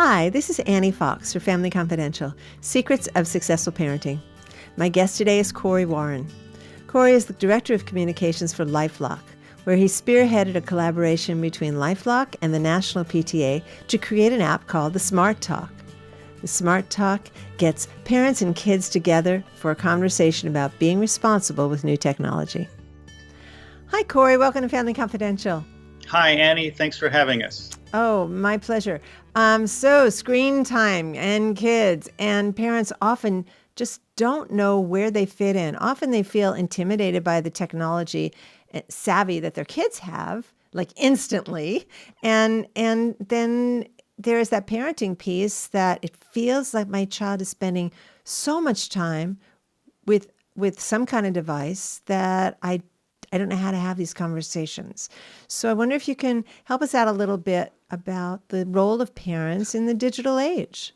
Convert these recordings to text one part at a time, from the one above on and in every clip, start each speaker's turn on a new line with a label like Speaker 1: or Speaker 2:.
Speaker 1: Hi, this is Annie Fox for Family Confidential, Secrets of Successful Parenting. My guest today is Cory Warren. Cory is the Director of Communications for LifeLock, where he spearheaded a collaboration between LifeLock and the National P.T.A. to create an app called the Smart Talk. The Smart Talk gets parents and kids together for a conversation about being responsible with new technology. Hi, Cory. Welcome to Family Confidential.
Speaker 2: Hi, Annie. Thanks for having us.
Speaker 1: Oh, my pleasure. So screen time and kids and parents often just don't know where they fit in. Often they feel intimidated by the technology savvy that their kids have, like instantly. And then there is that parenting piece that it feels like my child is spending so much time with some kind of device that I don't know how to have these conversations. So I wonder if you can help us out a little bit about the role of parents in the digital age.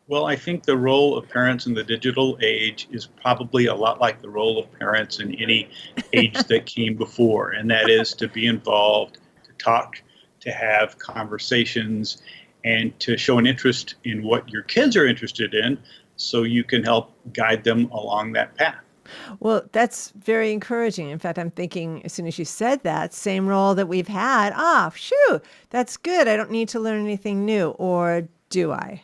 Speaker 2: Well, I think the role of parents in the digital age is probably a lot like the role of parents in any age that came before, and that is to be involved, to talk, to have conversations, and to show an interest in what your kids are interested in so you can help guide them along that path.
Speaker 1: Well, that's very encouraging. In fact, I'm thinking as soon as you said that, same role that we've had. Phew, that's good. I don't need to learn anything new, or do I?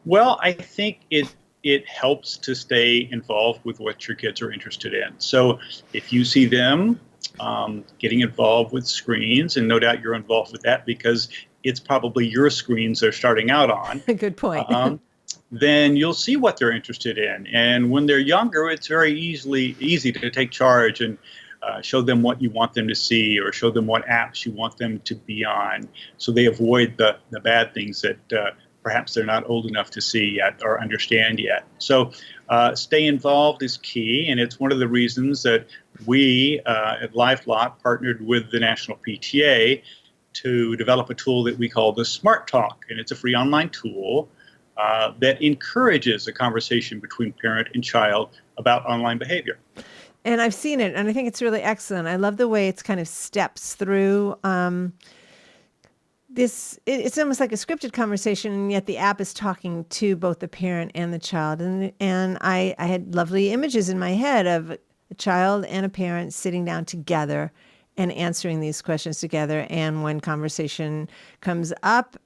Speaker 2: Well, I think it helps to stay involved with what your kids are interested in. So if you see them getting involved with screens, and no doubt you're involved with that because it's probably your screens they're starting out on.
Speaker 1: Good point.
Speaker 2: Then you'll see what they're interested in. And when they're younger, it's very easy to take charge and show them what you want them to see or show them what apps you want them to be on so they avoid the bad things that perhaps they're not old enough to see yet or understand yet. So stay involved is key, and it's one of the reasons that we at LifeLock partnered with the National P.T.A. to develop a tool that we call the Smart Talk, and it's a free online tool that encourages a conversation between parent and child about online behavior.
Speaker 1: And I've seen it, and I think it's really excellent. I love the way it's kind of steps through it's almost like a scripted conversation, and yet the app is talking to both the parent and the child. And I had lovely images in my head of a child and a parent sitting down together and answering these questions together. And when conversation comes up,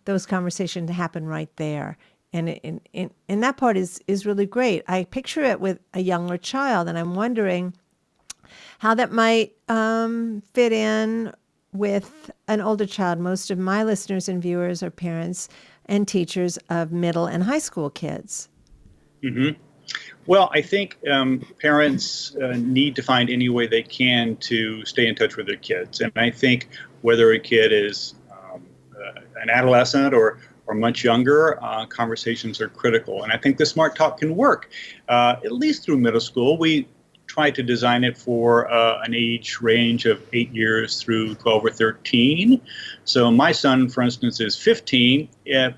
Speaker 1: those conversations happen right there. And that part is really great. I picture it with a younger child, and I'm wondering how that might fit in with an older child. Most of my listeners and viewers are parents and teachers of middle and high school kids.
Speaker 2: Mm-hmm. Well, I think parents need to find any way they can to stay in touch with their kids. And I think whether a kid is an adolescent or much younger, conversations are critical. And I think the Smart Talk can work, at least through middle school. We try to design it for an age range of 8 years through 12 or 13. So my son, for instance, is 15,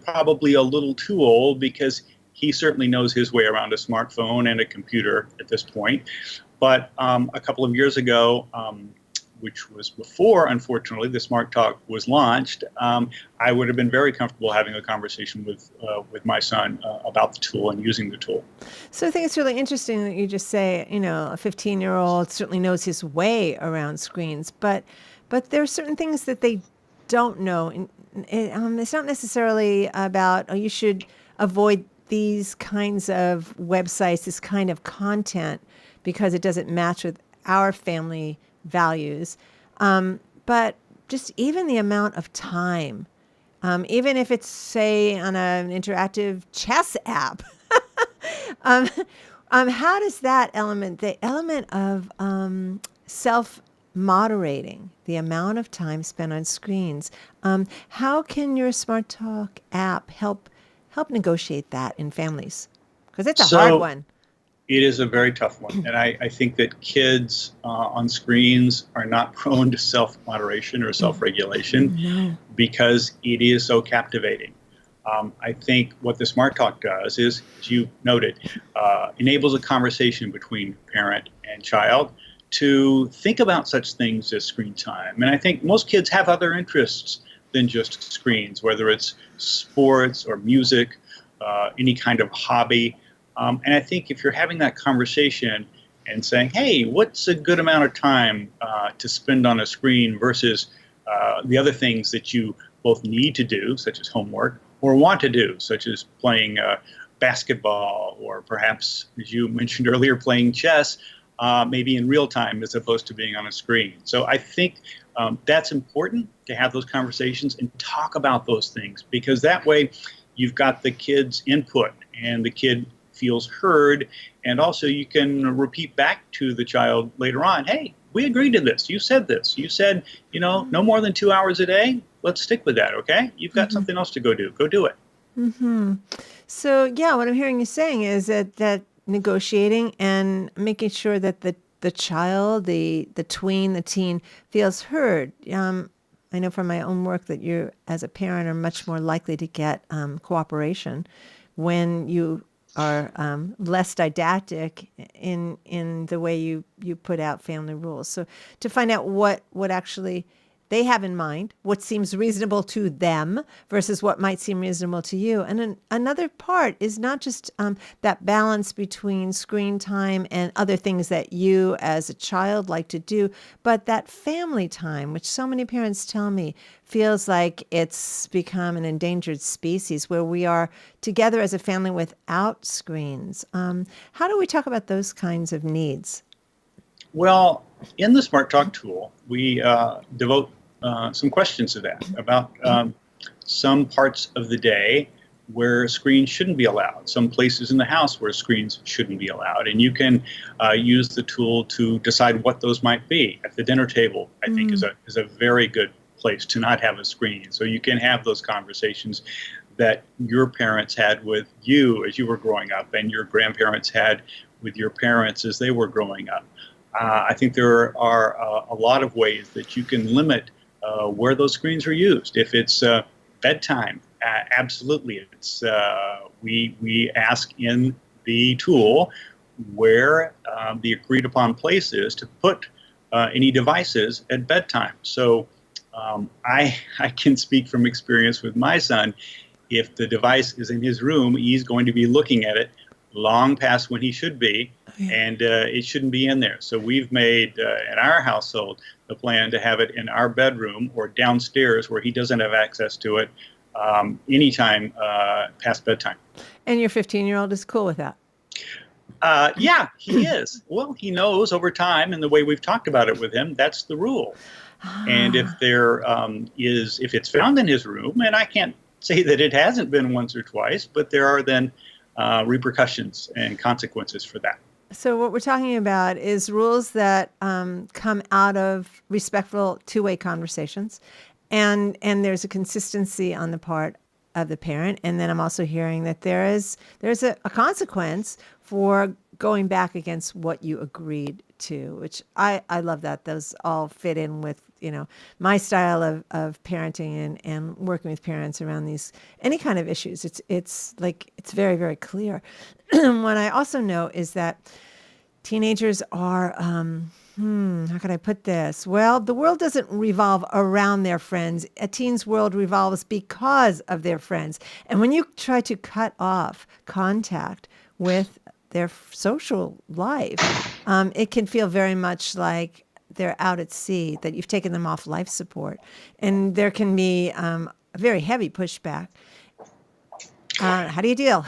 Speaker 2: probably a little too old because he certainly knows his way around a smartphone and a computer at this point. But a couple of years ago, which was before, unfortunately, the Smart Talk was launched, I would have been very comfortable having a conversation with my son about the tool and using the tool.
Speaker 1: So I think it's really interesting that you just say, a 15-year-old certainly knows his way around screens, but there are certain things that they don't know. And it's not necessarily about, you should avoid these kinds of websites, this kind of content, because it doesn't match with our family values. But just even the amount of time, even if it's, say, on an interactive chess app, how does that the element of self-moderating the amount of time spent on screens, how can your Smart Talk app help negotiate that in families? Because it's a hard one.
Speaker 2: It is a very tough one. And I think that kids on screens are not prone to self-moderation or self-regulation because it is so captivating. I think what the Smart Talk does is, as you noted, enables a conversation between parent and child to think about such things as screen time. And I think most kids have other interests than just screens, whether it's sports or music, any kind of hobby. And I think if you're having that conversation and saying, hey, what's a good amount of time to spend on a screen versus the other things that you both need to do, such as homework, or want to do, such as playing basketball, or perhaps, as you mentioned earlier, playing chess, maybe in real time as opposed to being on a screen. So I think that's important to have those conversations and talk about those things, because that way you've got the kid's input and the kid feels heard, and also you can repeat back to the child later on, hey, we agreed to this. You said this. You said, no more than 2 hours a day. Let's stick with that, okay? You've got something else to go do. Go do it.
Speaker 1: Mm-hmm. So, yeah, what I'm hearing you saying is that negotiating and making sure that the child, the tween, the teen feels heard. I know from my own work that you, as a parent, are much more likely to get cooperation when you are less didactic in the way you put out family rules. So to find out what actually they have in mind, what seems reasonable to them versus what might seem reasonable to you. And another part is not just that balance between screen time and other things that you as a child like to do, but that family time, which so many parents tell me feels like it's become an endangered species, where we are together as a family without screens. How do we talk about those kinds of needs?
Speaker 2: Well, in the Smart Talk tool, we devote some questions to that about some parts of the day where screens shouldn't be allowed, some places in the house where screens shouldn't be allowed. And you can use the tool to decide what those might be. At the dinner table, I think, is a very good place to not have a screen. So you can have those conversations that your parents had with you as you were growing up, and your grandparents had with your parents as they were growing up. I think there are a lot of ways that you can limit where those screens are used. If it's bedtime, absolutely. It's we ask in the tool where the agreed upon place is to put any devices at bedtime. So I can speak from experience with my son. If the device is in his room, he's going to be looking at it long past when he should be, and it shouldn't be in there. So we've made, in our household, the plan to have it in our bedroom or downstairs where he doesn't have access to it anytime past bedtime.
Speaker 1: And your 15-year-old is cool with that?
Speaker 2: Yeah, he is. Well, he knows over time, and the way we've talked about it with him, that's the rule. And if there if it's found in his room, and I can't say that it hasn't been once or twice, but there are then repercussions and consequences for that.
Speaker 1: So what we're talking about is rules that come out of respectful two-way conversations, and there's a consistency on the part of the parent. And then I'm also hearing that there's a consequence for going back against what you agreed to, which I love that. Those all fit in with, my style of parenting and working with parents around any kind of issues. It's very, very clear. What I also know is that teenagers are, how can I put this? Well, the world doesn't revolve around their friends. A teen's world revolves because of their friends. And when you try to cut off contact with their social life, it can feel very much like they're out at sea, that you've taken them off life support. And there can be a very heavy pushback. How do you deal?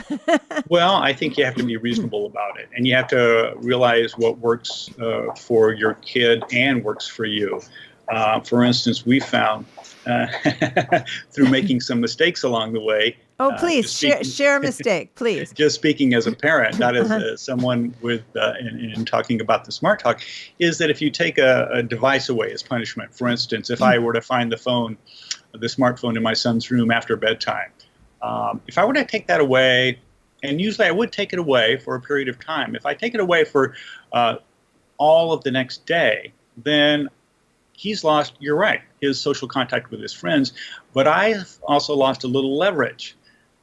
Speaker 2: Well, I think you have to be reasonable about it, and you have to realize what works for your kid and works for you. For instance, we found through making some mistakes along the way.
Speaker 1: Oh, please share a mistake, please.
Speaker 2: Just speaking as a parent, not as someone with in talking about the Smart Talk, is that if you take a device away as punishment, for instance, if I were to find the smartphone in my son's room after bedtime, if I were to take that away, and usually I would take it away for a period of time, if I take it away for all of the next day, then he's lost, you're right, his social contact with his friends, but I've also lost a little leverage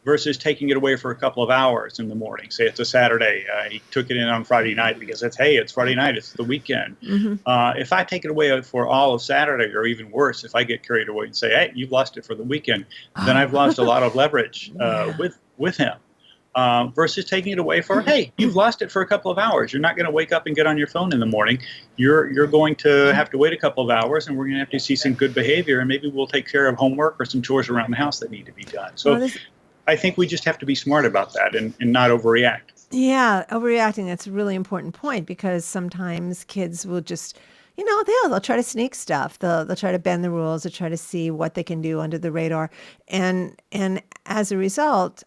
Speaker 2: versus taking it away for a couple of hours in the morning. Say it's a Saturday. He took it in on Friday night because it's Friday night, it's the weekend. If I take it away for all of Saturday, or even worse, if I get carried away and say, hey, you've lost it for the weekend, then I've lost a lot of leverage with him. Versus taking it away for, hey, you've lost it for a couple of hours. You're not going to wake up and get on your phone in the morning. You're going to have to wait a couple of hours, and we're going to have to see some good behavior, and maybe we'll take care of homework or some chores around the house that need to be done. So I think we just have to be smart about that and not overreact.
Speaker 1: Yeah, overreacting, that's a really important point, because sometimes kids will just, they'll try to sneak stuff. They'll try to bend the rules. They'll try to see what they can do under the radar. And as a result,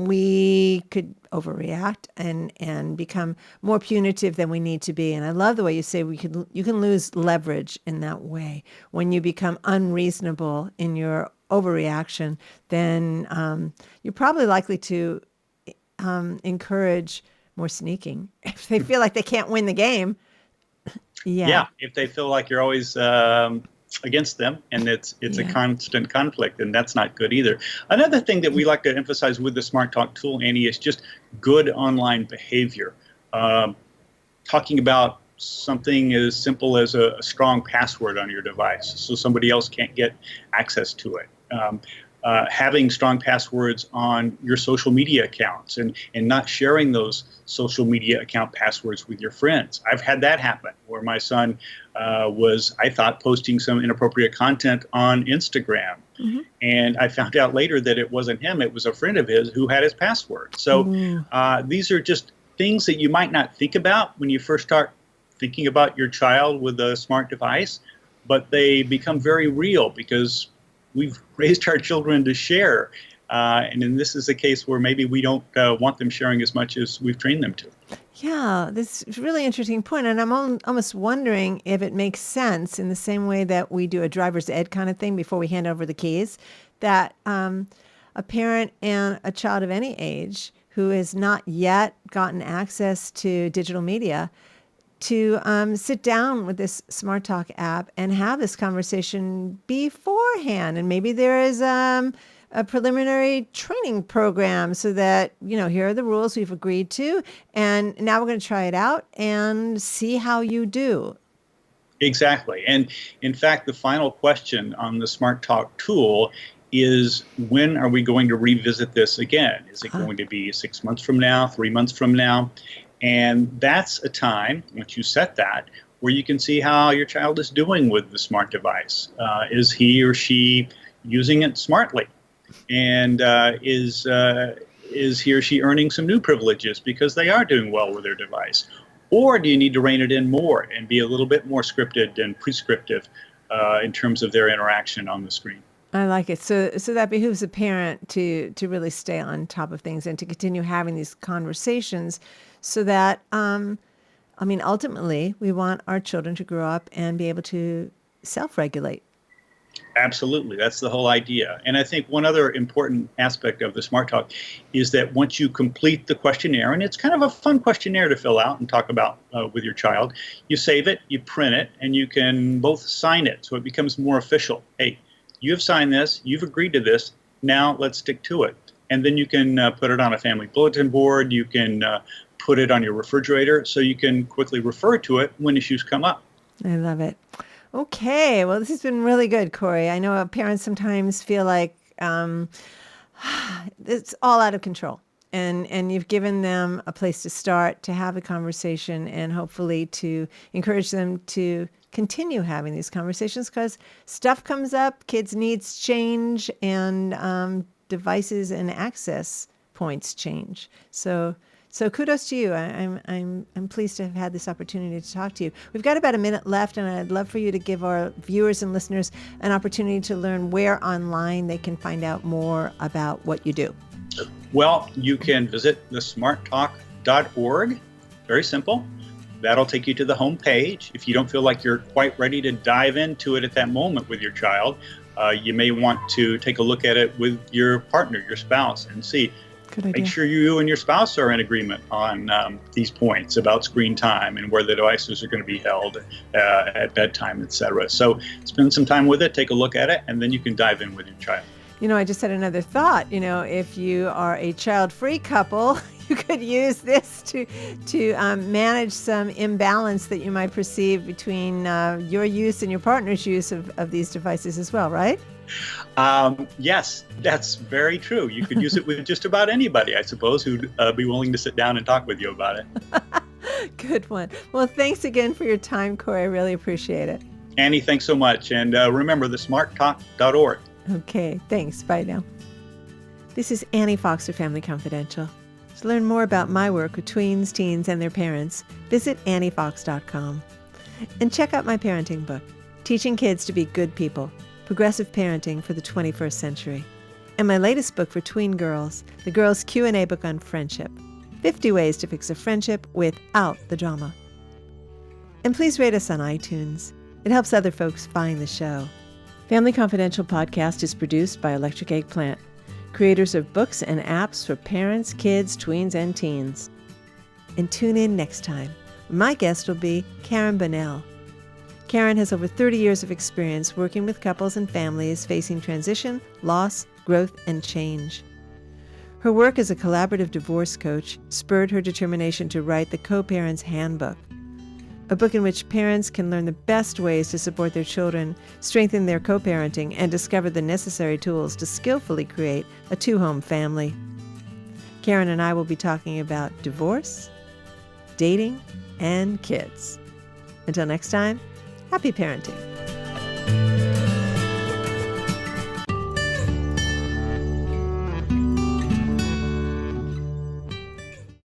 Speaker 1: we could overreact and become more punitive than we need to be. And I love the way you say you can lose leverage in that way. When you become unreasonable in your overreaction, then you're probably likely to encourage more sneaking if they feel like they can't win the game. Yeah,
Speaker 2: if they feel like you're always against them and it's a constant conflict, and that's not good either. Another thing that we like to emphasize with the Smart Talk tool, Annie, is just good online behavior. Talking about something as simple as a strong password on your device so somebody else can't get access to it. Having strong passwords on your social media accounts and not sharing those social media account passwords with your friends. I've had that happen where my son was, I thought, posting some inappropriate content on Instagram. And I found out later that it wasn't him, it was a friend of his who had his password. So these are just things that you might not think about when you first start thinking about your child with a smart device, but they become very real because we've raised our children to share. And then this is a case where maybe we don't want them sharing as much as we've trained them to.
Speaker 1: Yeah, this is a really interesting point. And I'm almost wondering if it makes sense in the same way that we do a driver's ed kind of thing before we hand over the keys, that a parent and a child of any age who has not yet gotten access to digital media to sit down with this Smart Talk app and have this conversation beforehand. And maybe there is a preliminary training program so that, here are the rules we've agreed to, and now we're going to try it out and see how you do.
Speaker 2: Exactly. And in fact, the final question on the Smart Talk tool is, when are we going to revisit this again? Is it going to be 6 months from now, 3 months from now? And that's a time, once you set that, where you can see how your child is doing with the smart device. Is he or she using it smartly? And is he or she earning some new privileges because they are doing well with their device? Or do you need to rein it in more and be a little bit more scripted and prescriptive in terms of their interaction on the screen?
Speaker 1: I like it. So that behooves a parent to really stay on top of things and to continue having these conversations so that, ultimately, we want our children to grow up and be able to self-regulate.
Speaker 2: Absolutely. That's the whole idea. And I think one other important aspect of the Smart Talk is that once you complete the questionnaire, and it's kind of a fun questionnaire to fill out and talk about with your child, you save it, you print it, and you can both sign it so it becomes more official. Hey, you have signed this, you've agreed to this, now let's stick to it. And then you can put it on a family bulletin board, you can put it on your refrigerator so you can quickly refer to it when issues come up.
Speaker 1: I love it. Okay, well, this has been really good, Cory. I know parents sometimes feel like it's all out of control. And you've given them a place to start, to have a conversation, and hopefully to encourage them to continue having these conversations, because stuff comes up, kids' needs change, and devices and access points change. So kudos to you. I'm pleased to have had this opportunity to talk to you. We've got about a minute left, and I'd love for you to give our viewers and listeners an opportunity to learn where online they can find out more about what you do.
Speaker 2: Well, you can visit thesmarttalk.org. Very simple. That'll take you to the home page. If you don't feel like you're quite ready to dive into it at that moment with your child, you may want to take a look at it with your partner, your spouse, and see.
Speaker 1: Good idea.
Speaker 2: Make sure you and your spouse are in agreement on these points about screen time and where the devices are going to be held at bedtime, etc. So spend some time with it, take a look at it, and then you can dive in with your child.
Speaker 1: I just had another thought. If you are a child-free couple, you could use this to manage some imbalance that you might perceive between your use and your partner's use of these devices as well, right?
Speaker 2: Yes, that's very true. You could use it with just about anybody, I suppose, who'd be willing to sit down and talk with you about it.
Speaker 1: Good one. Well, thanks again for your time, Cory. I really appreciate it.
Speaker 2: Annie, thanks so much. And remember, thesmarttalk.org.
Speaker 1: Okay, thanks. Bye now. This is Annie Fox for Family Confidential. To learn more about my work with tweens, teens, and their parents, visit anniefox.com. And check out my parenting book, Teaching Kids to Be Good People, Progressive Parenting for the 21st Century. And my latest book for tween girls, the Girls' Q&A book on friendship, 50 Ways to Fix a Friendship Without the Drama. And please rate us on iTunes. It helps other folks find the show. Family Confidential podcast is produced by Electric Eggplant, creators of books and apps for parents, kids, tweens, and teens. And tune in next time. My guest will be Karen Bunnell. Karen has over 30 years of experience working with couples and families facing transition, loss, growth, and change. Her work as a collaborative divorce coach spurred her determination to write the Co-Parents Handbook, a book in which parents can learn the best ways to support their children, strengthen their co-parenting, and discover the necessary tools to skillfully create a two-home family. Karen and I will be talking about divorce, dating, and kids. Until next time, happy parenting.